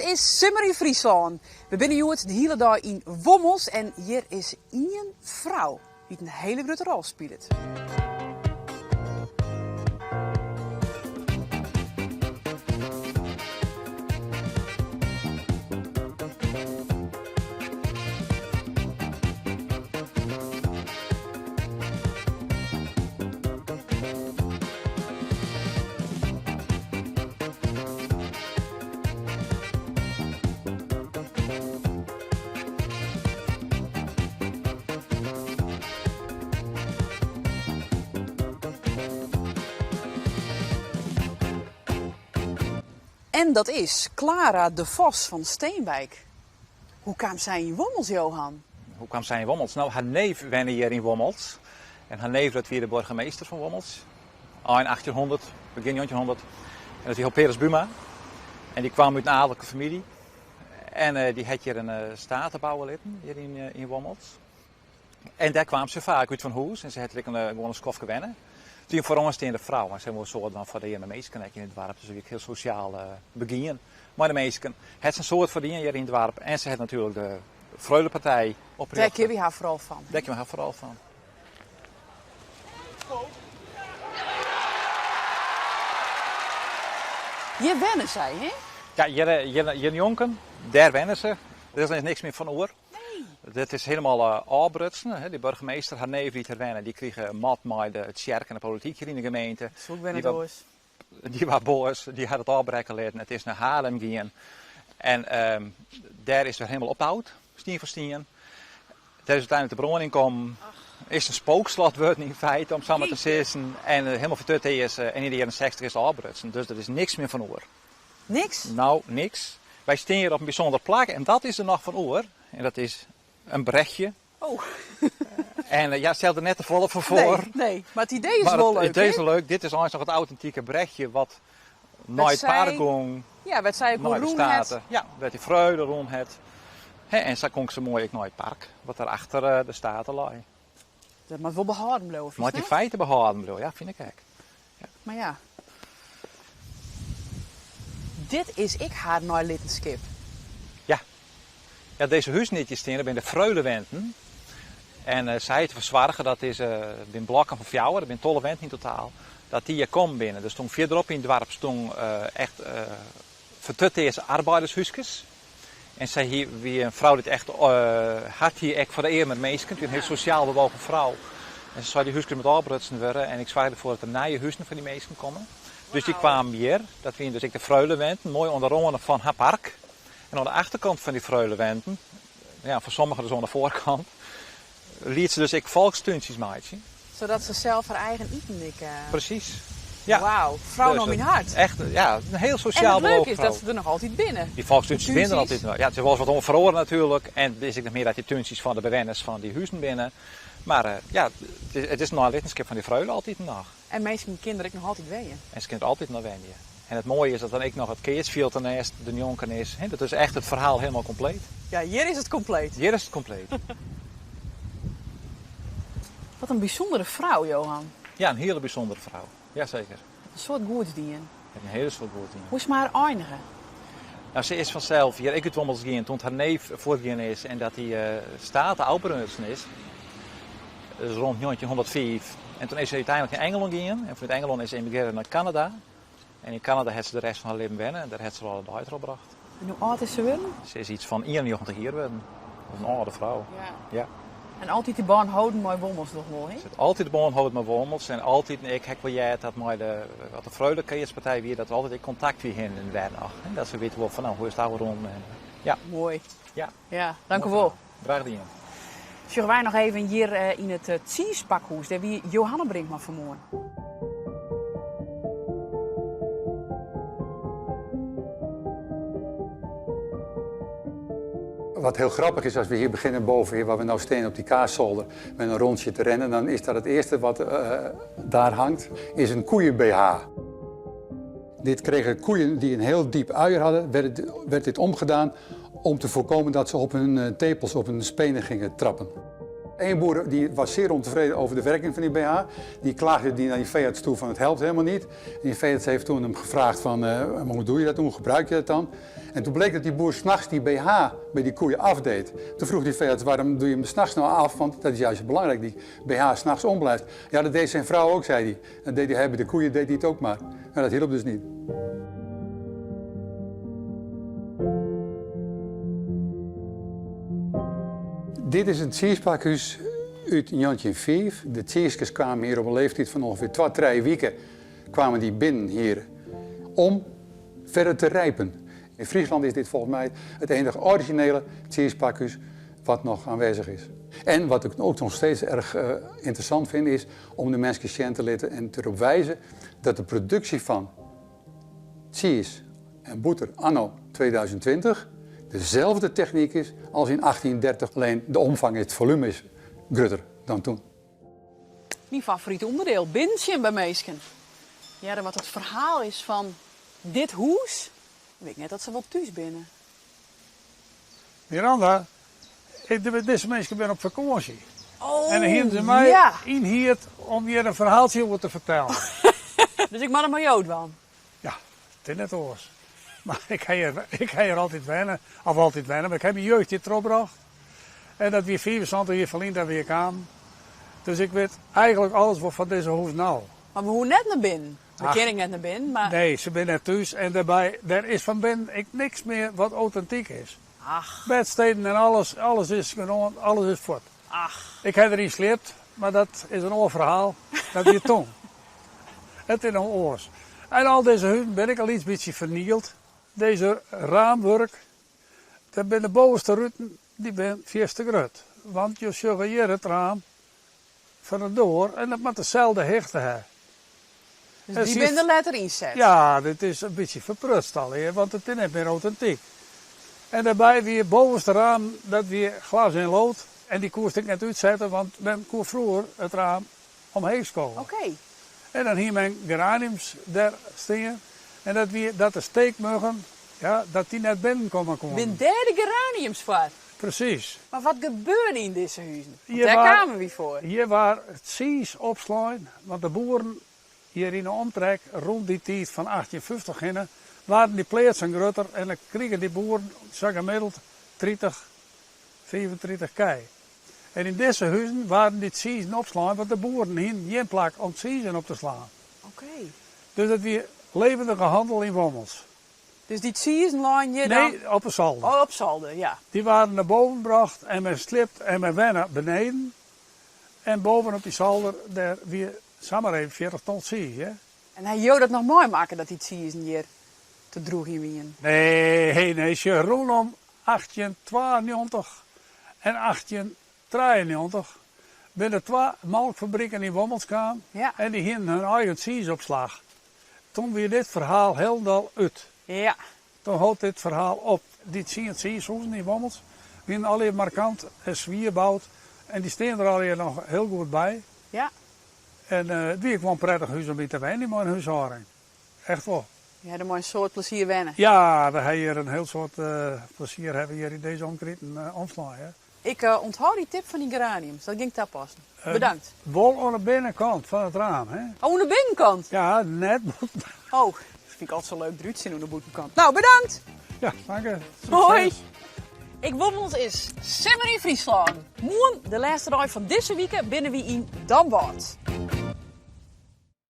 is Summer in Friesland. We zijn hier de hele dag in Wommels en hier is één vrouw die een hele grote rol speelt. En dat is Clara de Vos van Steenwijk. Hoe kwam zij in Wommels, Johan? Hoe kwam zij in Wommels? Nou, haar neef woonde hier in Wommels. En haar neef dat weer de burgemeester van Wommels. Al in 1800, begin 1900. En dat is Peres Buma. En die kwam uit een adellijke familie. En die had hier een statenbouwer litten, hier in Wommels. En daar kwam ze vaak uit van huis. En ze had gewoon een skofje wennen. Toen voor ons de vrouw, maar ze was zo dan voor de ene meisje in het dorp, dus ik heel sociaal beginnen. Maar de meisje het een soort verdienen hier in het dorp en ze had natuurlijk de Freulepartij opgericht. Daar keer we haar vooral van. Daar keer we haar vooral van. Hier wennen zij, hè? Ja, hier jonken, daar wennen ze. Er is niks meer van oor. Dit is helemaal afbrutsen. Die burgemeester, haar neef die wennen, die kregen mat met het sjerk en de politiek hier in de gemeente. Zo ben het boos. Die was boos, die had het afbreken laten. Het is naar Haarlem gegaan. En daar is er helemaal opgehouden, stien voor stien. Daar is uiteindelijk de bron in komen. Is een spookslot worden in feite, om samen te zitten. En helemaal vertut is, en in de jaren 60 is het afbrutsen. Dus er is niks meer van oor. Niks? Nou, niks. Wij staan hier op een bijzonder plek en dat is er nog van oor. En dat is een brechtje. Oh. En ja, stel er net te volle voor. Nee, maar het idee is wel leuk. Het idee is leuk. Dit is eigenlijk nog het authentieke brechtje wat nooit paarden. Ja, wat zij ook roen het. Ja, werd die vreugde rond het. En zo kon ze mooi ook nooit park, wat er achter de staten lag. Dat moet wel behouden blijven. Maar die feiten behouden blijven, ja, vind ik ook. Ja. Maar ja. Dit is ik haar nooit littenskip. Ja, deze huisnetjes staan bij de Freulewenten. En zij te verzwargen, dat is binnen blokken van fjouwen, dat zijn 12 wenten in totaal. Dat die hier komen binnen. Dus toen verderop in het dorp stond echt vertutte arbeidershuisjes. En zij hier wie een vrouw die echt had hier echt voor de eer met meisjes, een heel sociaal bewogen vrouw. En ze zou die huisjes met afbrutsen worden. En ik zwaarde ervoor dat er nieuwe huizen van die meisjes komen. Dus die kwamen hier. Dat waren dus ik de Freulewenten, mooi onderrongen van haar park. En aan de achterkant van die Freulewenten, ja, voor sommigen dus aan de voorkant, liet ze dus ik volkstuntjes maken. Zodat ze zelf haar eigen eten Precies. Ja. Wauw, vrouw om in hart. Echt, ja, een heel sociaal bewogen vrouw. En het leuke is dat ze er nog altijd binnen. Die volkstuntjes binnen altijd. Ja, het was wat onverhoren natuurlijk. En er is ik nog meer uit die tuntjes van de bewoners van die huizen binnen. Maar ja, het is nog een littenskip van die Freulen altijd nog. En meestal kinderen ik nog altijd weeën. En ze kinderen altijd nog weeën. En het mooie is dat dan ik nog het keersveld ernaast de jonken is. Dat is echt het verhaal helemaal compleet. Ja, hier is het compleet. Hier is het compleet. Wat een bijzondere vrouw, Johan. Ja, een hele bijzondere vrouw. Jazeker. Een soort goedsdien. Een hele soort goedsdien. Hoe is maar eindigen? Nou, ze is vanzelf hier. Ik het Wommels gaan toen haar neef voortgegaan is en dat hij staten oudbrunsen is. Dus rond 1905. En toen is ze uiteindelijk in Engeland gegaan. En vanuit Engeland is ze emigreren naar Canada. En in Canada heeft ze de rest van haar leven wennen en daar heeft ze wel de uitgebracht. En hoe oud is ze weer? Ze is iets van 91 jaar geworden. Dat is een oude vrouw. Ja. Ja. En altijd die baan houden met Wommels nog wel, hè? Ze heeft altijd de baan houden met Wommels. En altijd, ik heb wel jij dat met de Freulekeerspartij weer, dat we altijd in contact weer in Wernach. Dat ze weten wel van nou, hoe is het daar rond. Ja. Mooi. Ja. Ja, dank u wel. Graag gedaan. Zullen wij nog even hier in het Tsiespakhuis, daar wie Johanne Brinkman vermoorden. Wat heel grappig is als we hier beginnen boven, hier waar we nou staan op die kaaszolder met een rondje te rennen, dan is dat het eerste wat daar hangt, is een koeien-BH. Dit kregen koeien die een heel diep uier hadden, werd dit omgedaan om te voorkomen dat ze op hun tepels, op hun spenen gingen trappen. Eén boer die was zeer ontevreden over de werking van die BH. Die klaagde die naar die veearts toe van het helpt helemaal niet. En die veearts heeft toen hem gevraagd van, maar hoe doe je dat, hoe gebruik je dat dan? En toen bleek dat die boer 's nachts die BH bij die koeien afdeed. Toen vroeg die veearts, waarom doe je hem 's nachts nou af? Want dat is juist belangrijk, die BH 's nachts omblijft. Ja, dat deed zijn vrouw ook, zei hij. Dat deed hij bij de koeien, deed hij het ook maar. Maar dat hielp dus niet. Dit is het Tjiersparkhuis uit 1905. De Tjierskes kwamen hier op een leeftijd van ongeveer 2-3 weken kwamen die binnen hier om verder te rijpen. In Friesland is dit volgens mij het enige originele Tjiersparkhuis wat nog aanwezig is. En wat ik ook nog steeds erg interessant vind is om de mensen kennis te laten en te erop wijzen dat de productie van Tjiers en boter anno 2020 dezelfde techniek is als in 1830. Alleen de omvang, het volume is groter dan toen. Mijn favoriete onderdeel, bintje bij meesken. Ja, wat het verhaal is van dit huis, weet ik net dat ze wel thuis binnen. Miranda, deze mensen zijn op vakantie. Oh, En dan hebben ze mij ja. in hier om je een verhaaltje over te vertellen. Dus ik mag er maar jood van. Ja, het is net oors. Maar ik ga hier altijd wennen. Of altijd wennen, maar ik heb mijn jeugd hier teruggebracht. En dat weer 24 jaar verliezen dat weer kwam. Dus ik weet eigenlijk alles wat van deze huis nou. Maar we hoeven net naar binnen. We Ach. kennen net naar binnen, maar... Nee, ze zijn net thuis en daarbij, er is van binnen niks meer wat authentiek is. Ach, Bedsteden en alles is genomen, alles is voort. ach. Ik heb erin sleept, maar dat is een oor verhaal. Dat is tong. Het is een oors. En al deze huizen ben ik al iets beetje vernield. Deze raamwerk, daar ben de bovenste ruiten, die ben vies te groot. Want je zag hier het raam van de door en dat moet dezelfde hechten hebben. Dus En die zie- ben er letter inzet. Ja, dit is een beetje verprutst al hier, want het is niet meer authentiek. En daarbij weer bovenste raam, dat weer glas en lood. En die koers ik net uitzetten, want men kon vroeger het raam omheen scholen. Oké. En dan hier mijn geraniums daar staan. En dat de steekmuggen, ja, dat die net binnen komen. Ben derde geraniums voor. Precies. Maar wat gebeurde in deze huizen? Want Hier daar waar- kwamen we voor. Hier waar het zees opslaan, want de boeren hier in de omtrek rond die tijd van 1850 gingen, waren die plaatsen groter en dan kregen die boeren zo gemiddeld 30, 35 kei. En in deze huizen waren die zeezen opslaan, want de boeren hadden geen plak om zeezen op te slaan. Oké. Dus dat weer levendige handel in wommels. Dus die season je dan... Nee, op een zolder. Oh, op zolder, ja. Die waren naar boven gebracht en men slipt en men wennen beneden. En bovenop die zolder, daar weer, zeg maar even, 40 ton zees, hè? En hij jou dat nog mooi maken dat die season hier te droeg in wien. Nee, je rondom 1892 en 1893 binnen 2 melkfabrieken in Wommels kwamen. Ja. En die hadden hun eigen zeesopslag. Toen weer dit verhaal helemaal uit. Ja. Toen houdt dit verhaal op. Die zeeshoezen in Wommels, die zijn alleen markant en zwierbouwd. En die staan er alweer nog heel goed bij. Ja. En die gewoon prettig huis om in te wennen, maar een huishouding. Echt wel. Ja, dan moet een soort plezier wennen. Ja, we hebben hier een heel soort plezier hebben hier in deze omkritten omslaan. Hè. Ik onthoud die tip van die geraniums. Dat ging daar passen. Bedankt. Wol aan de binnenkant van het raam. Hè. Oh, aan de binnenkant. Ja, net. Oh, dat vind ik altijd zo leuk eruit zien aan de binnenkant. Nou, bedankt. Ja, dank je. Hoi. Succes. Ik wommels is Semmer in Friesland. Morgen, de laatste dag van deze week, binnen we in Damwart.